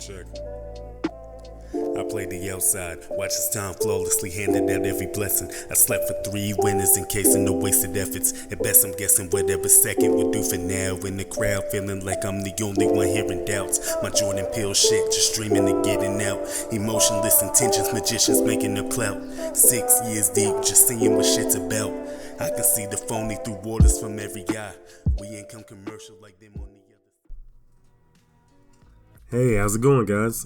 Check. I played the outside, watched as time flawlessly handed out every blessing. I slept for 3 winners in case of no wasted efforts. At best I'm guessing whatever second would do for now. In the crowd feeling like I'm the only one hearing doubts. My Jordan Peele shit just streaming and getting out. Emotionless intentions, magicians making their clout. 6 years deep, just seeing what shit's about. I can see the phony through waters from every eye. We ain't come commercial like them on the other. Hey, how's it going, guys?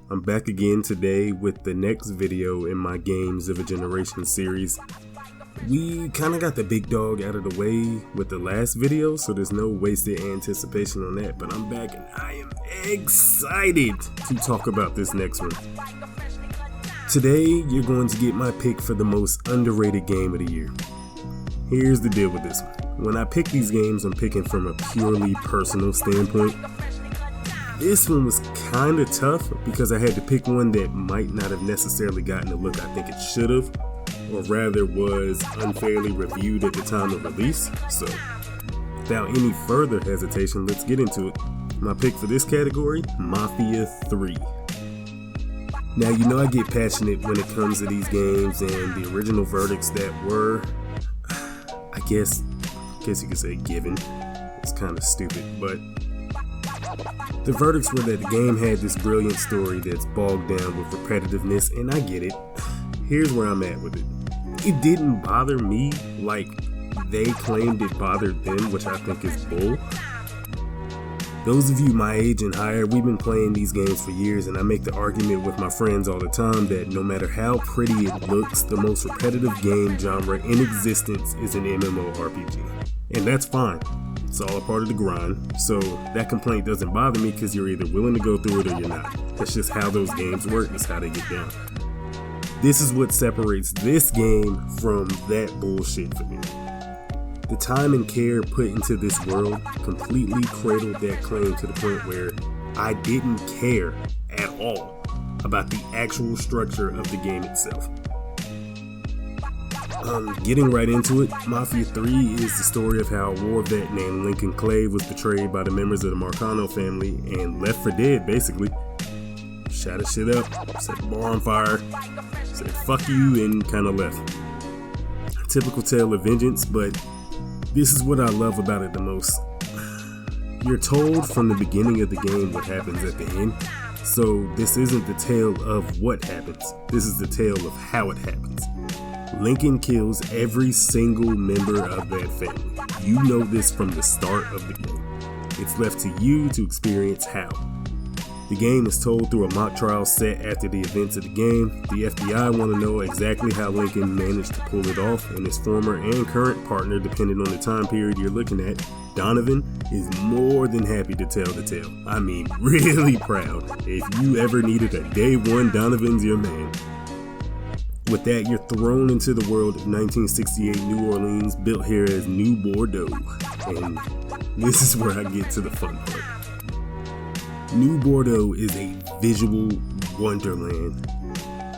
I'm back again today with the next video in my Games of a Generation series. We kind of got the big dog out of the way with the last video, so there's no wasted anticipation on that, but I'm back and I am excited to talk about this next one. Today, you're going to get my pick for the most underrated game of the year. Here's the deal with this one. When I pick these games, I'm picking from a purely personal standpoint. This one was kind of tough because I had to pick one that might not have necessarily gotten the look I think it should have, or rather was unfairly reviewed at the time of release. So, without any further hesitation, let's get into it. My pick for this category, Mafia 3. Now, you know I get passionate when it comes to these games, and the original verdicts that were, I guess you could say given. It's kind of stupid, but the verdicts were that the game had this brilliant story that's bogged down with repetitiveness, and I get it. Here's where I'm at with it. It didn't bother me like they claimed it bothered them, which I think is bull. Those of you my age and higher, we've been playing these games for years, and I make the argument with my friends all the time that no matter how pretty it looks, the most repetitive game genre in existence is an MMORPG. And that's fine. It's all a part of the grind, so that complaint doesn't bother me because you're either willing to go through it or you're not. That's just how those games work, that's how they get down. This is what separates this game from that bullshit for me. The time and care put into this world completely cradled that claim to the point where I didn't care at all about the actual structure of the game itself. Getting right into it, Mafia 3 is the story of how a war vet named Lincoln Clave was betrayed by the members of the Marcano family and left for dead, basically. Shot his shit up, set the bar on fire, said fuck you, and kinda left. A typical tale of vengeance, but this is what I love about it the most. You're told from the beginning of the game what happens at the end, so this isn't the tale of what happens, this is the tale of how it happens. Lincoln kills every single member of that family. You know this from the start of the game. It's left to you to experience how. The game is told through a mock trial set after the events of the game. The FBI want to know exactly how Lincoln managed to pull it off, and his former and current partner, depending on the time period you're looking at, Donovan, is more than happy to tell the tale. I mean, really proud. If you ever needed a day one, Donovan's your man. With that, you're thrown into the world of 1968 New Orleans, built here as New Bordeaux. And this is where I get to the fun part. New Bordeaux is a visual wonderland.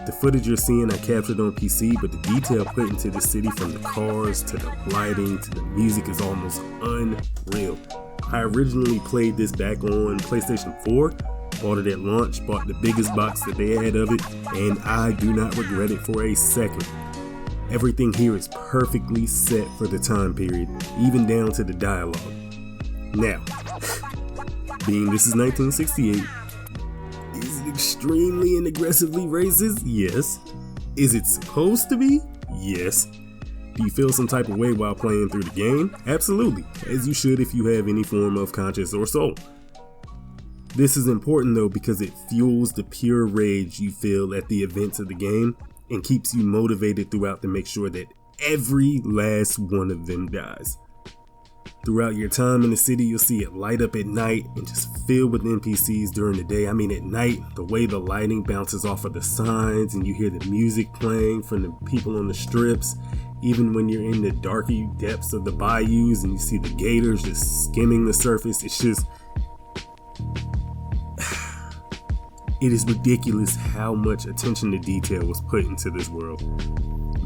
The footage you're seeing I captured on PC, but the detail put into the city, from the cars to the lighting to the music, is almost unreal. I originally played this back on PlayStation 4. Bought it at launch, bought the biggest box that they had of it, and I do not regret it for a second. Everything here is perfectly set for the time period, even down to the dialogue. Now, being this is 1968, is it extremely and aggressively racist? Yes. Is it supposed to be? Yes. Do you feel some type of way while playing through the game? Absolutely, as you should if you have any form of conscience or soul. This is important though because it fuels the pure rage you feel at the events of the game and keeps you motivated throughout to make sure that every last one of them dies. Throughout your time in the city, you'll see it light up at night and just filled with NPCs during the day. I mean, at night, the way the lighting bounces off of the signs and you hear the music playing from the people on the strips, even when you're in the darky depths of the bayous and you see the gators just skimming the surface, it's just... It is ridiculous how much attention to detail was put into this world.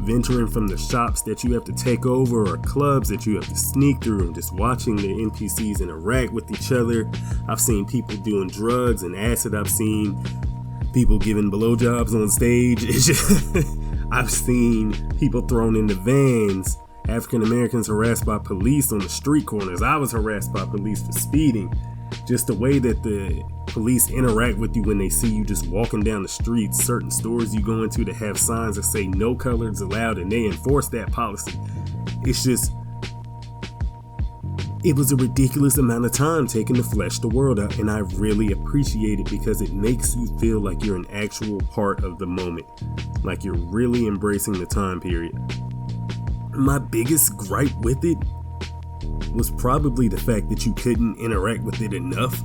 venturing from the shops that you have to take over or clubs that you have to sneak through, and just watching the NPCs interact with each other. I've seen people doing drugs and acid. I've seen people giving blowjobs on stage. It's just I've seen people thrown into vans. African Americans harassed by police on the street corners. I was harassed by police for speeding. Just the way that the police interact with you when they see you just walking down the street. Certain stores you go into that have signs that say no colors allowed, and they enforce that policy. It's just, it was a ridiculous amount of time taking to flesh the world out, and I really appreciate it because it makes you feel like you're an actual part of the moment, like you're really embracing the time period. My biggest gripe with it was probably the fact that you couldn't interact with it enough.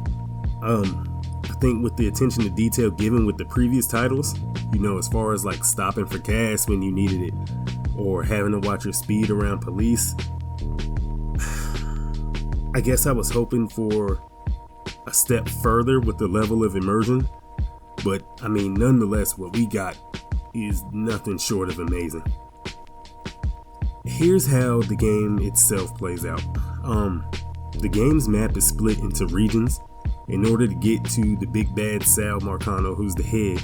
I think with the attention to detail given with the previous titles, as far as like stopping for gas when you needed it, or having to watch your speed around police, I guess I was hoping for a step further with the level of immersion, but I mean, nonetheless, what we got is nothing short of amazing. Here's how the game itself plays out. The game's map is split into regions. In order to get to the big bad Sal Marcano, who's the head,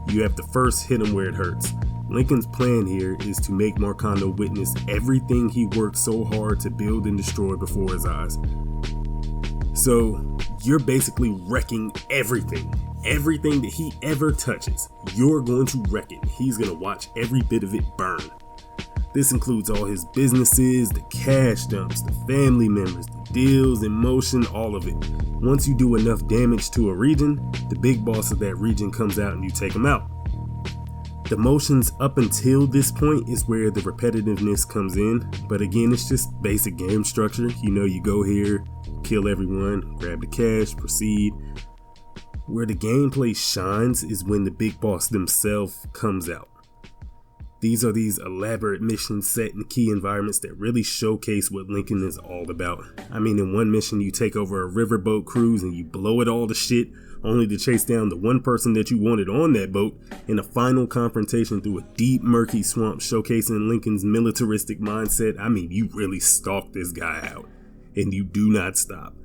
you have to first hit him where it hurts. Lincoln's plan here is to make Marcano witness everything he worked so hard to build and destroy before his eyes. So you're basically wrecking everything that he ever touches. You're going to wreck it. He's going to watch every bit of it burn. This includes all his businesses, the cash dumps, the family members, the deals in motion, all of it. Once you do enough damage to a region, the big boss of that region comes out and you take him out. The motions up until this point is where the repetitiveness comes in, but again, it's just basic game structure. You go here, kill everyone, grab the cash, proceed. Where the gameplay shines is when the big boss themselves comes out. These are these elaborate missions set in key environments that really showcase what Lincoln is all about. I mean, in one mission you take over a riverboat cruise and you blow it all to shit, only to chase down the one person that you wanted on that boat in a final confrontation through a deep, murky swamp, showcasing Lincoln's militaristic mindset. I mean, you really stalk this guy out, and you do not stop.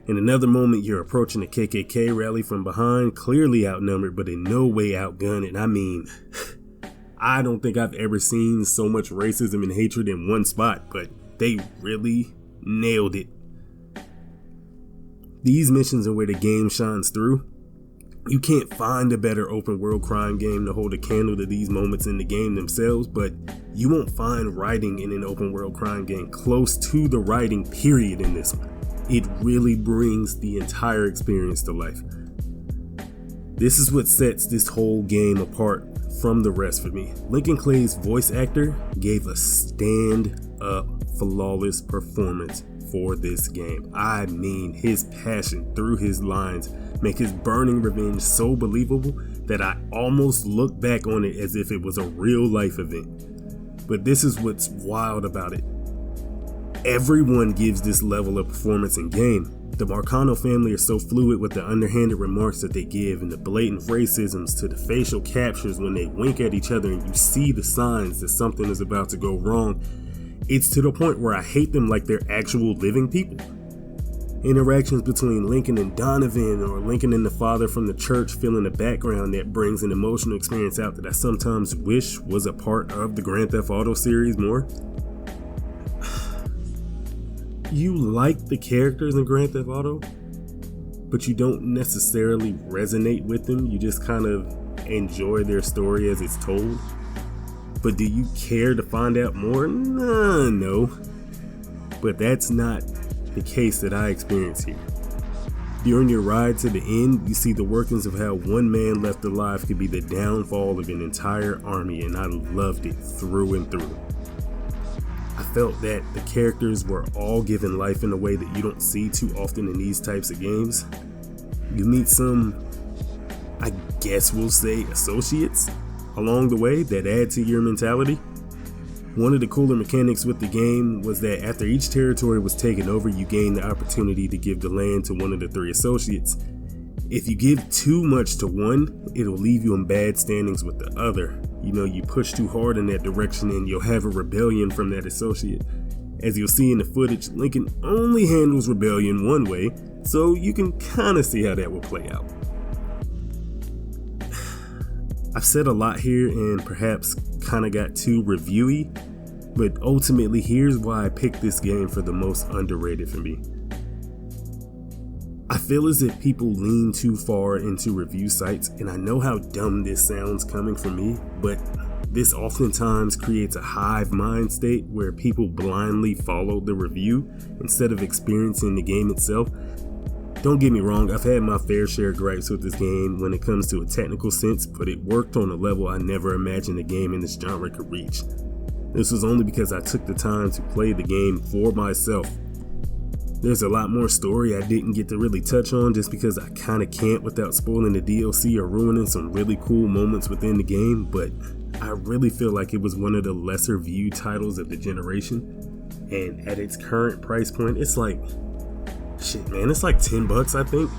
In another moment, you're approaching a KKK rally from behind, clearly outnumbered, but in no way outgunned, and I mean, I don't think I've ever seen so much racism and hatred in one spot, but they really nailed it. These missions are where the game shines through. You can't find a better open world crime game to hold a candle to these moments in the game themselves, but you won't find writing in an open world crime game close to the writing period in this one. It really brings the entire experience to life. This is what sets this whole game apart from the rest for me. Lincoln Clay's voice actor gave a stand-up, flawless performance for this game. I mean, his passion through his lines make his burning revenge so believable that I almost look back on it as if it was a real life event. But this is what's wild about it. Everyone gives this level of performance in game. The Marcano family are so fluid with the underhanded remarks that they give, and the blatant racisms to the facial captures when they wink at each other and you see the signs that something is about to go wrong. It's to the point where I hate them like they're actual living people. Interactions between Lincoln and Donovan, or Lincoln and the father from the church, fill in the background that brings an emotional experience out that I sometimes wish was a part of the Grand Theft Auto series more. You like the characters in Grand Theft Auto, but you don't necessarily resonate with them. You just kind of enjoy their story as it's told. But do you care to find out more? No. But that's not the case that I experience here. During your ride to the end, you see the workings of how one man left alive could be the downfall of an entire army, and I loved it through and through. I felt that the characters were all given life in a way that you don't see too often in these types of games. You meet some, I guess we'll say, associates along the way that add to your mentality. One of the cooler mechanics with the game was that after each territory was taken over, you gain the opportunity to give the land to one of the three associates. If you give too much to one, it'll leave you in bad standings with the other. you push too hard in that direction and you'll have a rebellion from that associate. As you'll see in the footage, Lincoln only handles rebellion one way, so you can kind of see how that will play out. I've said a lot here and perhaps kind of got too reviewy, but ultimately here's why I picked this game for the most underrated for me. I feel as if people lean too far into review sites, and I know how dumb this sounds coming from me, but this oftentimes creates a hive mind state where people blindly follow the review instead of experiencing the game itself. Don't get me wrong, I've had my fair share of gripes with this game when it comes to a technical sense, but it worked on a level I never imagined a game in this genre could reach. This was only because I took the time to play the game for myself. There's a lot more story I didn't get to really touch on just because I kinda can't without spoiling the DLC or ruining some really cool moments within the game, but I really feel like it was one of the lesser viewed titles of the generation, and at its current price point, it's like, shit man, it's like $10 I think.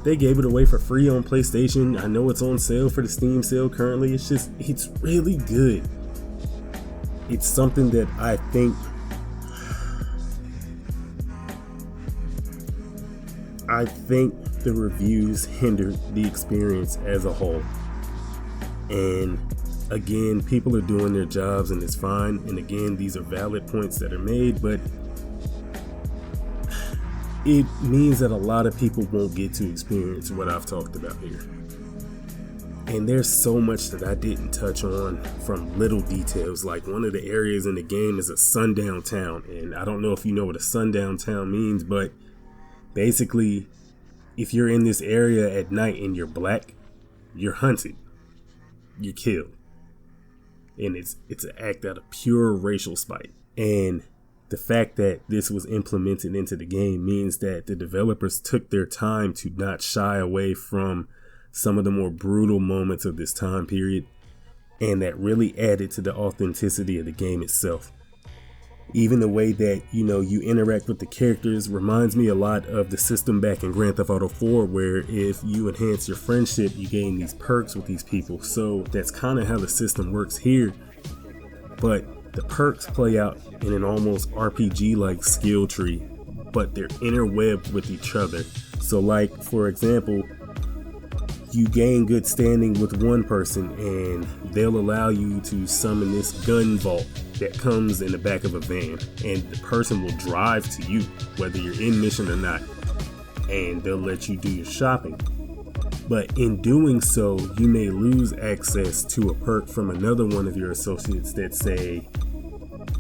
They gave it away for free on PlayStation. I know it's on sale for the Steam sale currently. It's really good. It's something that I think the reviews hindered the experience as a whole. And again, people are doing their jobs and it's fine. And again, these are valid points that are made, but it means that a lot of people won't get to experience what I've talked about here. And there's so much that I didn't touch on, from little details, like one of the areas in the game is a sundown town, and I don't know if you know what a sundown town means, but basically, if you're in this area at night and you're black, you're hunted, you're killed. And it's an act out of pure racial spite. And the fact that this was implemented into the game means that the developers took their time to not shy away from some of the more brutal moments of this time period, and that really added to the authenticity of the game itself. Even the way that, you interact with the characters reminds me a lot of the system back in Grand Theft Auto 4, where if you enhance your friendship, you gain these perks with these people. So that's kind of how the system works here. But the perks play out in an almost RPG-like skill tree, but they're interwebbed with each other. So like, for example, you gain good standing with one person and they'll allow you to summon this gun vault that comes in the back of a van, and the person will drive to you whether you're in mission or not, and they'll let you do your shopping. But in doing so, you may lose access to a perk from another one of your associates that, say,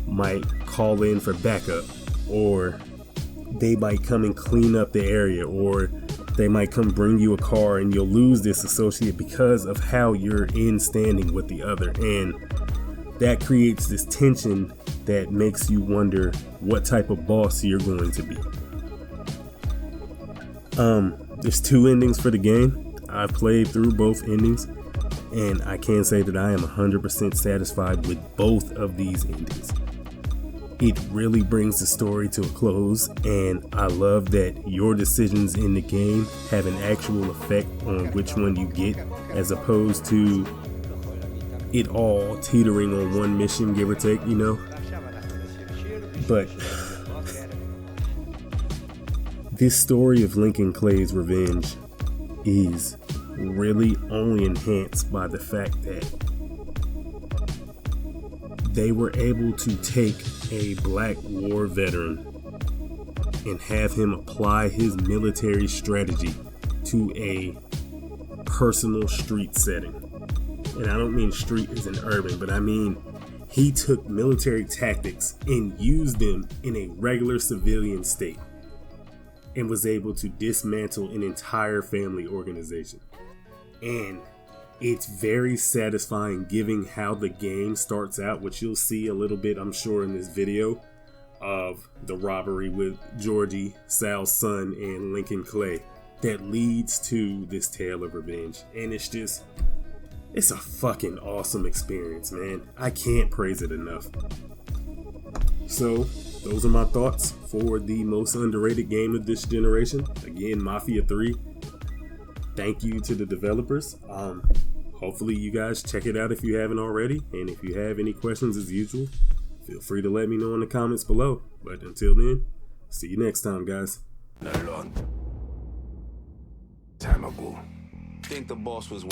might call in for backup, or they might come and clean up the area, or they might come bring you a car, and you'll lose this associate because of how you're in standing with the other. And that creates this tension that makes you wonder what type of boss you're going to be. There's 2 endings for the game. I've played through both endings, and I can say that I am 100% satisfied with both of these endings. It really brings the story to a close, and I love that your decisions in the game have an actual effect on which one you get, as opposed to it all teetering on one mission, give or take, But this story of Lincoln Clay's revenge is really only enhanced by the fact that they were able to take a black war veteran and have him apply his military strategy to a personal street setting. And I don't mean street as in urban, but I mean he took military tactics and used them in a regular civilian state and was able to dismantle an entire family organization. And it's very satisfying given how the game starts out, which you'll see a little bit, I'm sure, in this video of the robbery with GIORGI, Sal's son, and Lincoln Clay that leads to this tale of revenge. And it's a fucking awesome experience, man. I can't praise it enough. So, those are my thoughts for the most underrated game of this generation. Again, Mafia 3. Thank you to the developers. hopefully you guys check it out if you haven't already. And if you have any questions, as usual, feel free to let me know in the comments below. But until then, see you next time, guys. A long time ago. Think the boss was one.